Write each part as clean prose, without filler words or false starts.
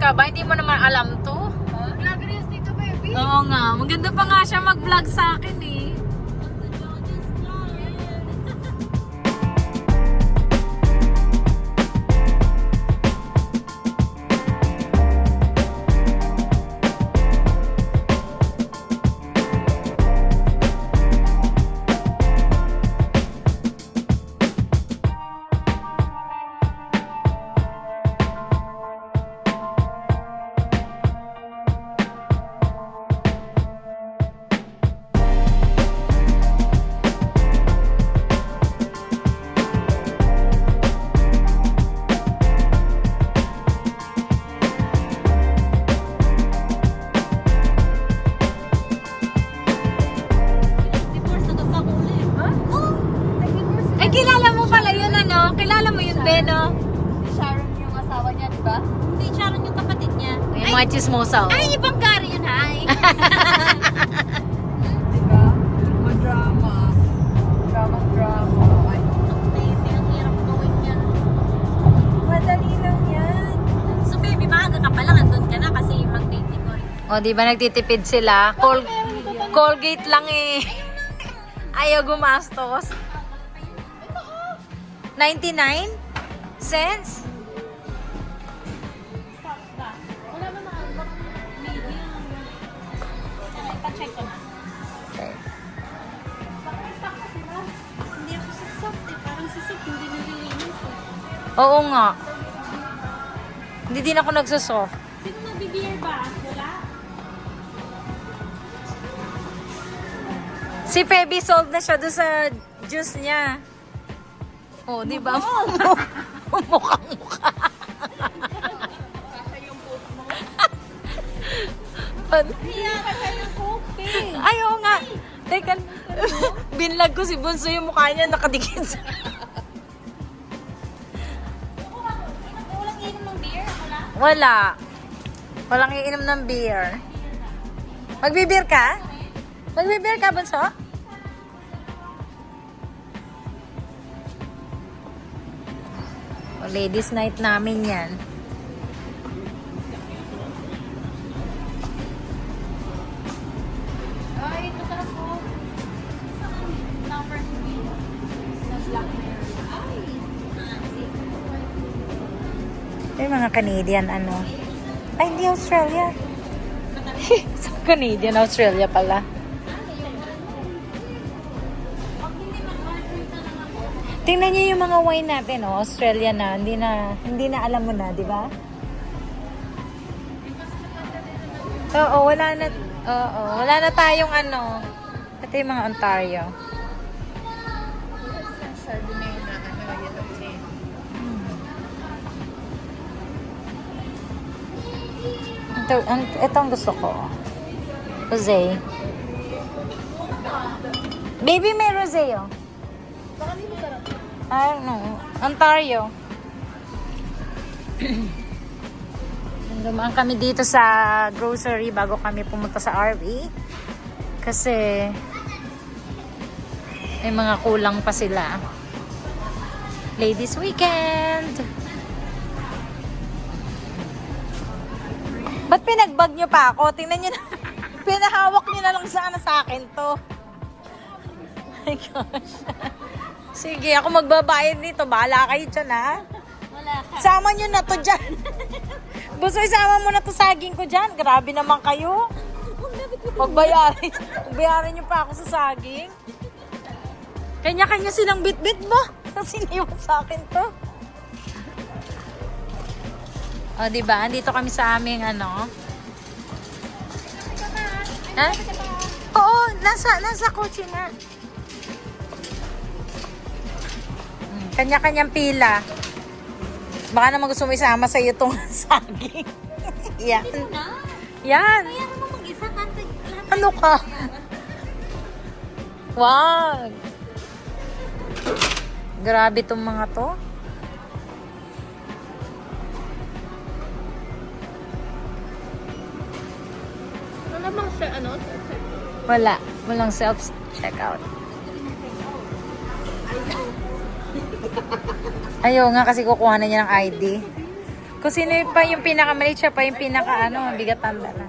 ka ba? Hindi mo naman alam to? Vlogger yan dito, baby. Oo nga. Maganda pa nga siya mag-vlog sa akin eh. Ay, kilala mo pala yun ano? Kilala mo yun, Beno? Si Sharon yung asawa niya, di ba? Hindi, Sharon yung kapatid niya. Yung mga chismosa. Oh. Ay, ibang Gary yun, hay. Di ba? Drama. Drama. Ay, Baby, ang hirap gawin yan. madali lang yan. So, baby, maaga ka pala. Andun ka na kasi mag-dating ko rin. O, di ba nagtitipid sila? Colgate lang eh. Ayaw gumastos. 99 cents? Wala ba mga maybe ipa-check ko na. Okay. Hindi ako sa soft eh. Parang sa soft, hindi nililinis eh. Oo nga. Hindi din ako nagsusoft. Sino nabibigay ba? Wala? Si Feby sold na siya doon sa juice niya. Oh, di ba? Mukhang-mukha. Hiya ka kayo cooking. Ayaw nga. Teka, binlag ko si Bunso yung mukha niya nakadikit sa... Walang inom ng beer? Wala? Wala. Walang iinom ng beer. Magbibir ka? Magbibir ka, Bunso? Ladies night namin yan. Ay, ito talaga po. Number 3. Na black hair. Ay, Yung mga Canadian ano. Ay, hindi Australia. Sa Canadian, Australia pala. Tingnan niyo yung mga wine natin, oh. Australia na. Hindi na alam mo na, di ba? Oo, wala na tayong ano. Ito yung mga Ontario. Chardonnay na yellow tea. Ito ang gusto ko. Rosé. Baby, may rosé, oh. Baka hindi mo sarap. I don't know. Ontario. Dumaan kami dito sa grocery bago kami pumunta sa RV. Kasi may mga kulang pa sila. Ladies weekend. Ba't pinagbag nyo pa ako? Tingnan nyo na. Pinahawak nyo na lang sana sa akin to. Oh my gosh. Sige, ako magbabayad nito. Bahala kayo dyan, ha? wala ka. Sama nyo na to dyan. Gusto isama mo na to saging ko dyan. Grabe naman kayo. Magbayarin nyo pa ako sa saging. Kanya-kanya silang bit-bit ba? Siniwan sa akin to. O, diba? Andito kami sa aming ano. Ha? Oo, nasa kotse na. Kanya-kanyang pila. Baka naman gusto mo isama sa iyo itong saging. Yan. Na. Yan. Kaya naman mag-isa. Ano ka? Wag. Grabe itong mga to. Wala bang siya, ano? Wala. Walang self-checkout. Ayaw nga kasi kukuha na niya ng ID. Kung sino pa yung pinakamaliit, siya pa yung pinaka bigat tanda na.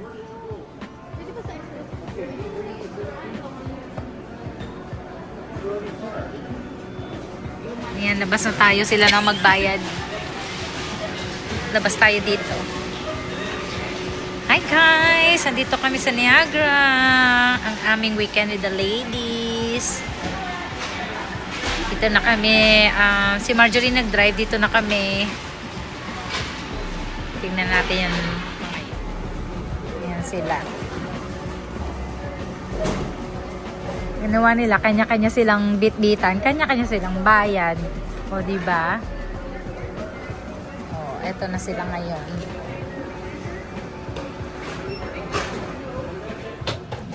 Ayan, labas na tayo. Sila na magbayad. Labas tayo dito. Hi guys! Andito kami sa Niagara. Ang aming weekend with the ladies. Dito na kami. Si Marjorie nag-drive. Dito na kami. Tingnan natin yan. Ayan sila. Ginawa nila. Kanya-kanya silang bit-bitan. Kanya-kanya silang bayad. O, diba? O, eto na sila ngayon.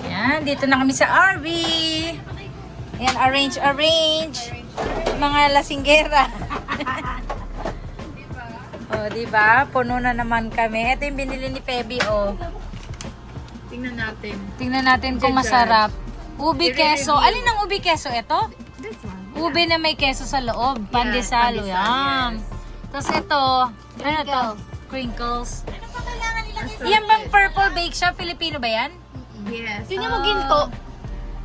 Ayan, dito na kami sa RV. Ayan, arrange. Mga lasinggera. O, diba? Puno na naman kami. Ito yung binili ni Feby, o. Tingnan natin. Tingnan natin kung masarap. Ubi keso. Alin ang ubi keso? Ito? This one. Ubi na may keso sa loob. Pandesal. pandesal, Yan. yes. Tapos ito. Ano to? Crinkles. Ano pa kailangan nilang Yan bang purple bake shop? Filipino ba yan? Yes. Tingnan mo ginto.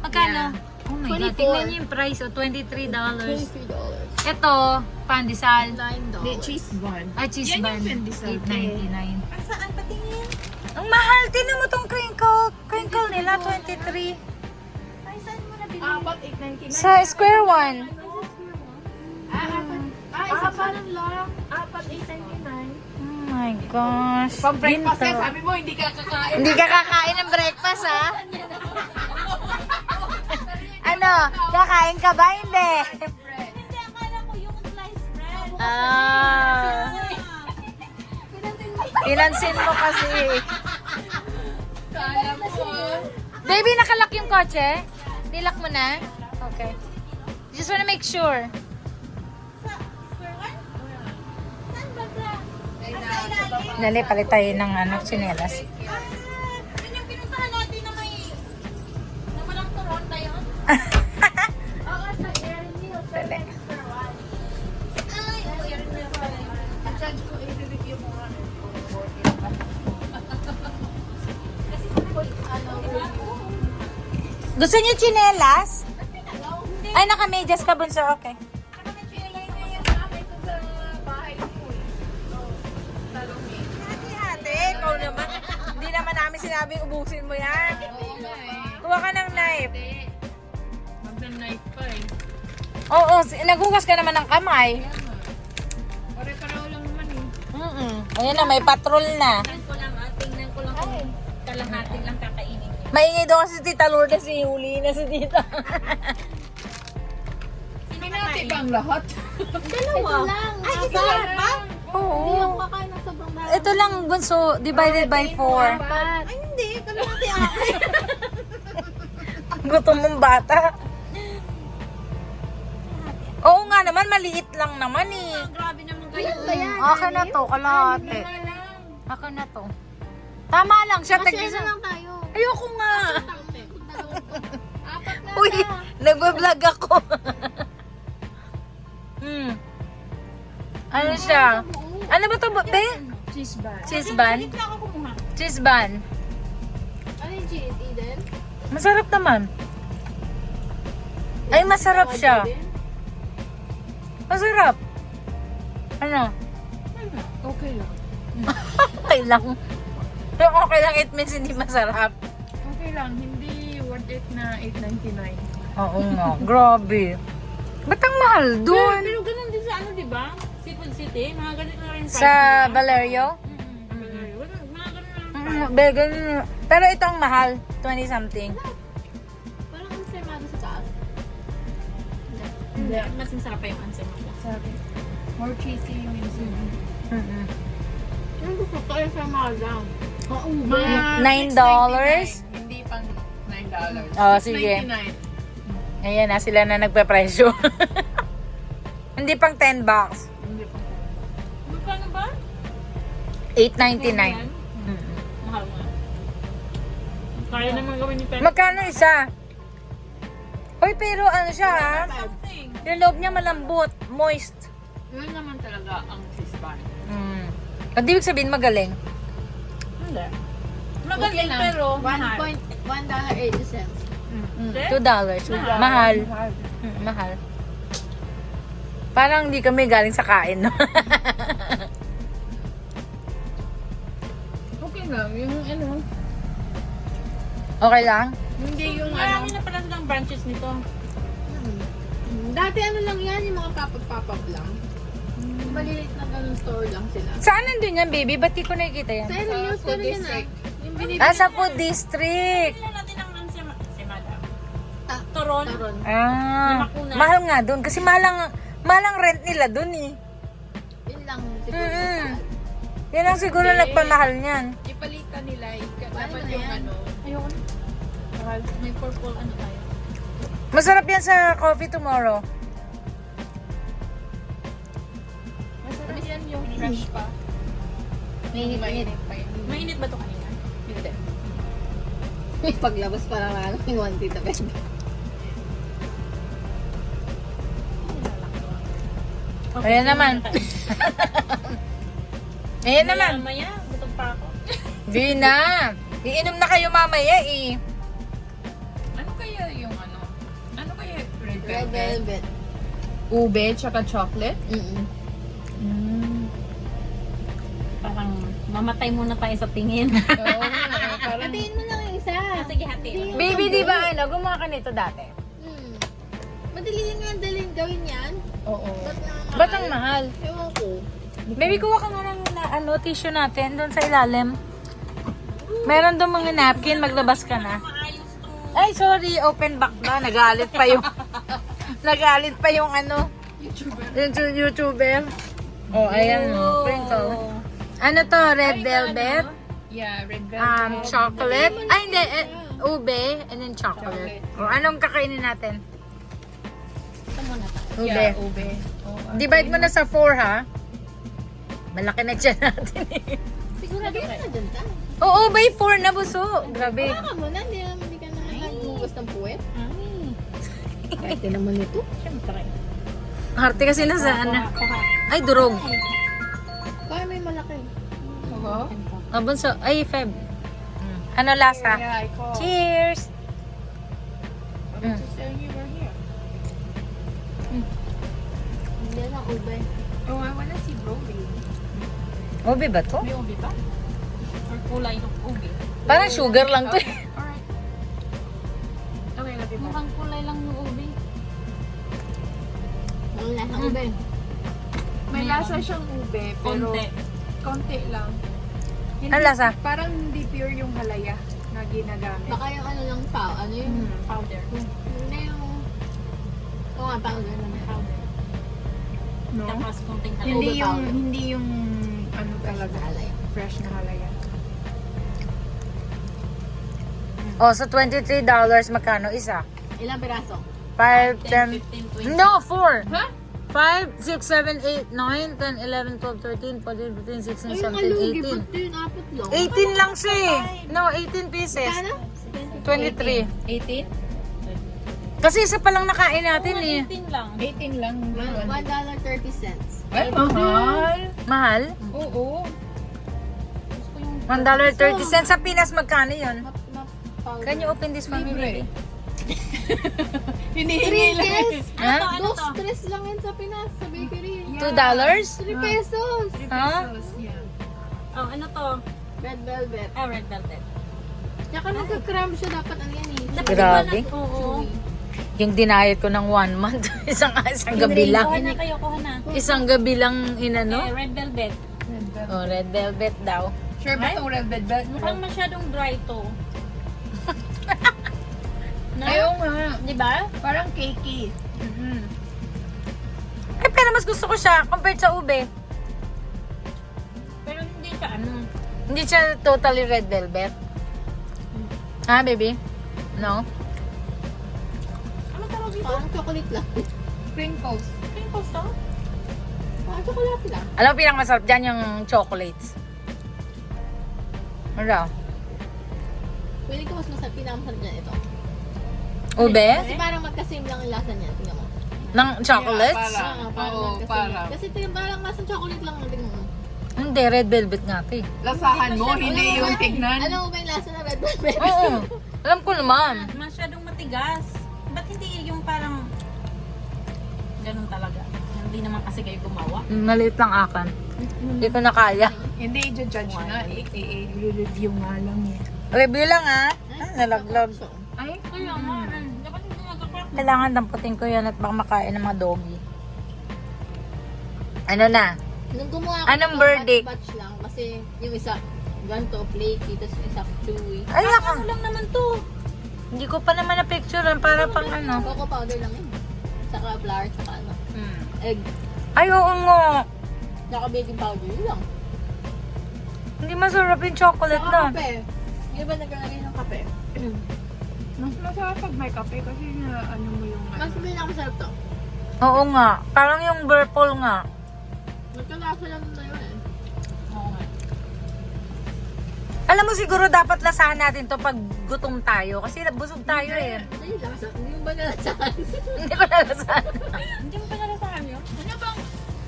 Magkano? Yeah. Oh my God. 24. Tingnan niyo yung price. O, $23. $23. Ito, pandesal. The cheese bun. Ay, cheese Yan bun. yung pandesal. $8.99. Saan patingin? Ang mahal. Tingnan mo tong crinkle. Crinkle nila, 23. Ay, saan mo nabili? Apat, 8.99. Sa square one. Isa pa lang lang. Apat, 8.99. Oh my gosh. Pang-breakfast Ginto. yan, sabi mo, hindi ka kakain. Hindi ka kakain ng breakfast, ha? Ano? Kakain ka ba? Hindi. Hindi, akala ko yung sliced bread. Ah. Pinansin mo kasi. Kaya mo. Baby, nakalock yung kotse? Nilak mo na? Okay. Just wanna make sure. Sa square one? Saan ba ba? Sa ilalim? Dali, palit tayo ng tsinelas. Yun yung pinuntahan natin na may na walang Toronto yun. Oo, sa Erin Hills. Dali. Square one. Ay, oo, Erin Hills pala yun. Judge ko, i-review mo nga. Gusto niyo tsinelas? Ay, naka-medyas ka, bunso. Okay. Ate, ikaw naman. Hindi naman namin sinabing ubusin mo yan. Kuha ka ng knife. Mag-night pa eh. Oo, naghugas ka naman ng kamay. Pare-pareho lang naman eh. Ayan na, may patrol na. Tingnan ko lang kung kalahating lang kakainin niya. Maingay daw kasi si Tita Lourdes, huli na si Tita. Pinati ba ang lahat? Dalawa. Ay, isa lang. Oo. Kakain ng sobrang dami. Ito lang, bunso, divided by 4. Ay, hindi. Kalahati akin. Gutom mong bata. Oo nga naman, maliit lang naman eh. Grabe naman kayo. Akin na to, kalahati. Akin na to. Tama lang siya, Kasi lang tayo. Ayoko nga. Apat na. Uy, nagbablog ako. Ano siya? Ano ba to, be? Cheese bun. Cheese bun? Hindi ako kumuha. Cheese bun. Ano yung cheese, Eden? Masarap naman. Ay, masarap siya. Masarap. Ano? Okay lang. Okay lang. Yung okay lang, it means hindi masarap. Okay lang. Hindi worth it na 8.99. Oo nga, grabe. Ba't ang mahal dun? Pero ganun din sa ano, di ba? Seafood City, mga ganito na rin. Sa Valerio? Mga ganun na rin. Ganun. Pero ito ang mahal. 20 something. Parang ang sermado sa taas. Hindi. Mas masarap pa yung ansemado. Sabi. More cheesy yung insulin. Yung gusto ko ay sermado. Oo, Mga $9? $6.99. Hindi pang $9. Oh, sige. $6.99. Ayan na, sila na nagpe-presyo. Hindi pang $10. Hindi pang Magkano ba? $8.99. Mahal nga. Kaya naman gawin ni Pera. Magkano isa? Hoy, pero ano siya ha? Something. Yung loob niya malambot, moist. Yun naman talaga ang cheese bun. At ibig sabihin magaling. Hindi. Okay Magaling lang. pero mahal. $1.80. $2. Mahal. Mahal. Parang hindi kami galing sa kain, no? Okay lang. Yung ano, Okay lang? hindi yung Marami ano. na pala silang branches nito. Dati ano lang yan, yung mga pop-up lang. Maliliit na ganun store lang sila. Saan nandun yan, baby? Ba't di ko nakikita yan? Sa news ko food rin yan district. Yung binibili Ah, sa food district. Kailan natin ang si Madam? Ah, Toron. Taron. Ah, Makuna. mahal nga dun. Kasi mahal ang rent nila dun eh. Yun lang siguro. Mm-mm. Yan ang siguro nagpamahal niyan. Ipalitan nila. Dapat na yung yan? ano. Ayoko na. Mahal. May purple ano tayo. Masarap yan sa coffee tomorrow. Masarap yan yung fresh pa. Mainit-init. Pa yun. Mainit ba ito kanina? Hindi. May paglabas para na yung 1 tita bed. Ayan naman. Ayan naman. Maya, butog pa ako. Di na. Iinom na kayo mamaya eh. Ano kaya yung ano? Ano kaya red Red velvet? velvet. Ube, tsaka chocolate? Parang mamatay muna tayo sa tingin. Oo nga. Parang Hatiin mo lang yung isa. Sige, hatiin. Baby, di ba gumawa ka nito dati? Madali lang yan dalhin gawin yan. oo. Ba't ang mahal? Ewan ko. Baby, kuha ka nga ng tissue natin doon sa ilalim. Meron doon mga napkin, maglabas ka na. Maayos to. Ay, sorry, open back na. Nagalit pa yung nagalit pa yung ano, yung YouTuber. Oh, ayan mo, sprinkle. Ano to, red velvet, Yeah, red velvet. chocolate. Ay, hindi, ube, and then chocolate. O, anong kakainin natin? Ito muna tayo. Ube. Yeah, ube. Oo. Divide mo na sa 4, ha? Malaki na dyan natin eh. Sigurado ka na dyan ta. Oo, by 4 na buso. Grabe. Baka mo na, hindi ka naman nagbugas ng puwet. Ay, Arte naman ito. syempre. Harte kasi nasa ano. Kuha. Ay, durog. Kaya may malaki. Oo. Ah, bunso. Ay, Feb. Ano lasa? Yeah, I call. Cheers! I was just saying you were here. Hindi lang ube. Oh, I wanna see Broly. Ube ba to? May ubi ba? Or kulay ng ubi? Parang sugar lang to eh. Alright. Okay, love you. Mukhang kulay lang ng ubi. Ang lasang ube. May lasa siyang ube, pero Konti. konti lang. Ang lasa? Parang hindi pure yung halaya na ginagamit. Baka yung ano lang tao. Ano yung... Powder. Hindi yung... Oo nga, powder naman. Powder. No? Tapos konting Hindi Ube yung, powder. hindi yung ano talaga. halaya. Fresh na halaya. Oh, so $23, magkano isa? Ilang piraso? 5, 10, 10... 15, 20. No, 4! Huh? 5, 6, 7, 8, 9, 10, 11, 12, 13, 14, 15, 16, Ay, yung 17, alugi, 18. ba't yun? Apat lang. 18 lang siya eh. No, 18 pieces. Paano? 23. 18? Kasi isa pa lang nakain natin eh. 15 lang. 18 lang. $1.30. Ay, mahal. Mahal? Oo. Gusto ko yung $1.30. Sa Pinas, magkano yun? Powder. Can you open this for me, Libre. baby? Hindi Yes! Ha? Ano Dos, to? tres lang yan sa Pinas, sa bakery. $2? 3 pesos! Ha? Yeah. Oh, ano to? Red velvet. Ah, red velvet. Tsaka nagka-cram siya dapat ang yan eh. Grabe. Oo. Yung dinayat ko ng 1 month. isang gabi lang. Kuha na kayo, kuha na. Isang gabi lang inano. Eh, red velvet. Oh, red velvet daw. Sure ba itong red velvet? Mukhang masyadong dry to. Na? Ayaw nga. Di ba? Parang cakey. Eh, pero mas gusto ko siya compared sa ube. Pero hindi siya ano. Hindi siya totally red velvet. Ha, baby? No? Ano tawag dito? Parang chocolate lang. Sprinkles. Sprinkles to? Parang chocolate lang. Alam mo, pinakamasarap dyan yung chocolates. Ano daw? Pwede ko mas masarap, pinakamasarap dyan ito. Ube? Kasi parang magka-same lang yung lasa niya. Tingnan mo. Ng chocolates? Yeah, Parang oo, magka-same parang. lang. Kasi tingnan, parang lasang chocolate lang. Tingnan mo. Hindi, red velvet nga ito eh. Lasahan mo, hindi yung tignan. Ano ba yung lasa ng red velvet? Oo, alam ko naman. Masyadong matigas. Ba't hindi yung parang ganun talaga? Hindi naman kasi kayo gumawa. Maliit lang akan. Hindi ko na kaya. Hindi i-judge nga. I-review nga lang eh. Review lang ah. Nalaglag. Ay, Kaya nga, dapat hindi nagka-crack. Kailangan damputin ko yan at baka makain ng mga doggy. Ano na? Nung gumawa ko Anong ito, verdict? batch lang. Kasi yung isa, ganito, flaky, tapos yung isa, chewy. Ay, naka. Ano lang naman to? Hindi ko pa naman na-picturean para pang ano. Cocoa powder lang yun. Saka flour, saka ano, egg. Ay, oo nga. Saka baking powder, yun lang. Hindi masarap yung chocolate Saka na. kape. Yung iba naglalagay ng kape. mas masarap pag may kape kasi na ano mo yung Mas pinakamasarap to. Oo nga. Parang yung purple nga. Nagkalasa lang na yun eh. Oo nga. Alam mo siguro dapat lasahan natin to pag gutom tayo. Kasi busog tayo eh. Hindi lasa. Hindi mo ba nalasahan? Hindi ko nalasahan. Hindi mo pa nalasahan yun? Ano bang,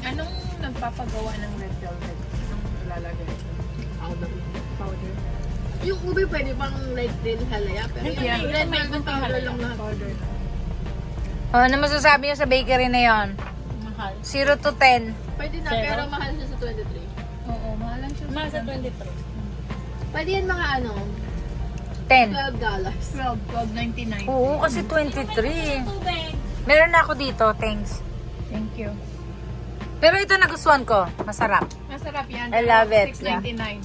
anong nagpapagawa ng red velvet? Anong ilalagay? Powder. Powder? Yung ube pwede pang like din halaya. Pero Hindi, yung yung red may velvet gunting powder halaya. lang lahat. Powder na. Oh, ano masasabi nyo sa bakery na yon? Mahal. 0 to 10. Pwede na, Zero? pero mahal siya sa 23. Oo, mahalan siya. Mahal sa 23. Pwede yan mga ano, 10. $12. 12.99. Oo, kasi 23. Tubig. Meron na ako dito, thanks. Thank you. Pero ito nagustuhan ko. Masarap. Masarap yan. I love it, $6.99.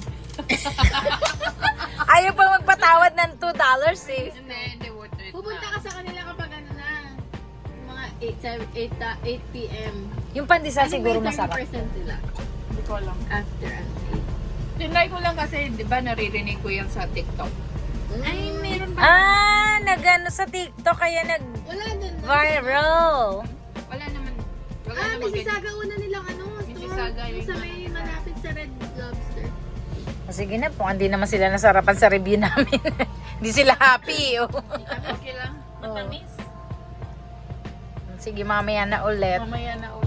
Ayaw pa magpatawad ng $2 eh. Hindi, worth it Pupunta ka sa kanila kapag ano na, mga 8 p.m. Yung pandesal siguro may masarap. 30% nila Hindi ko alam. after ano, Tinry ko lang kasi, di ba, naririnig ko yan sa TikTok. 8. Ay, meron ba? Nagano sa TikTok kaya Wala dun. no? nag-viral. Wala naman. Wala naman Mississauga una nilang ano, store. Mississauga Yung yung sa may malapit sa Red Lobster. Sige na po, hindi naman sila nasarapan sa review namin. Hindi sila happy. Oh. Okay lang. Matamis. Sige, mamaya na ulit. Mamaya na ulit.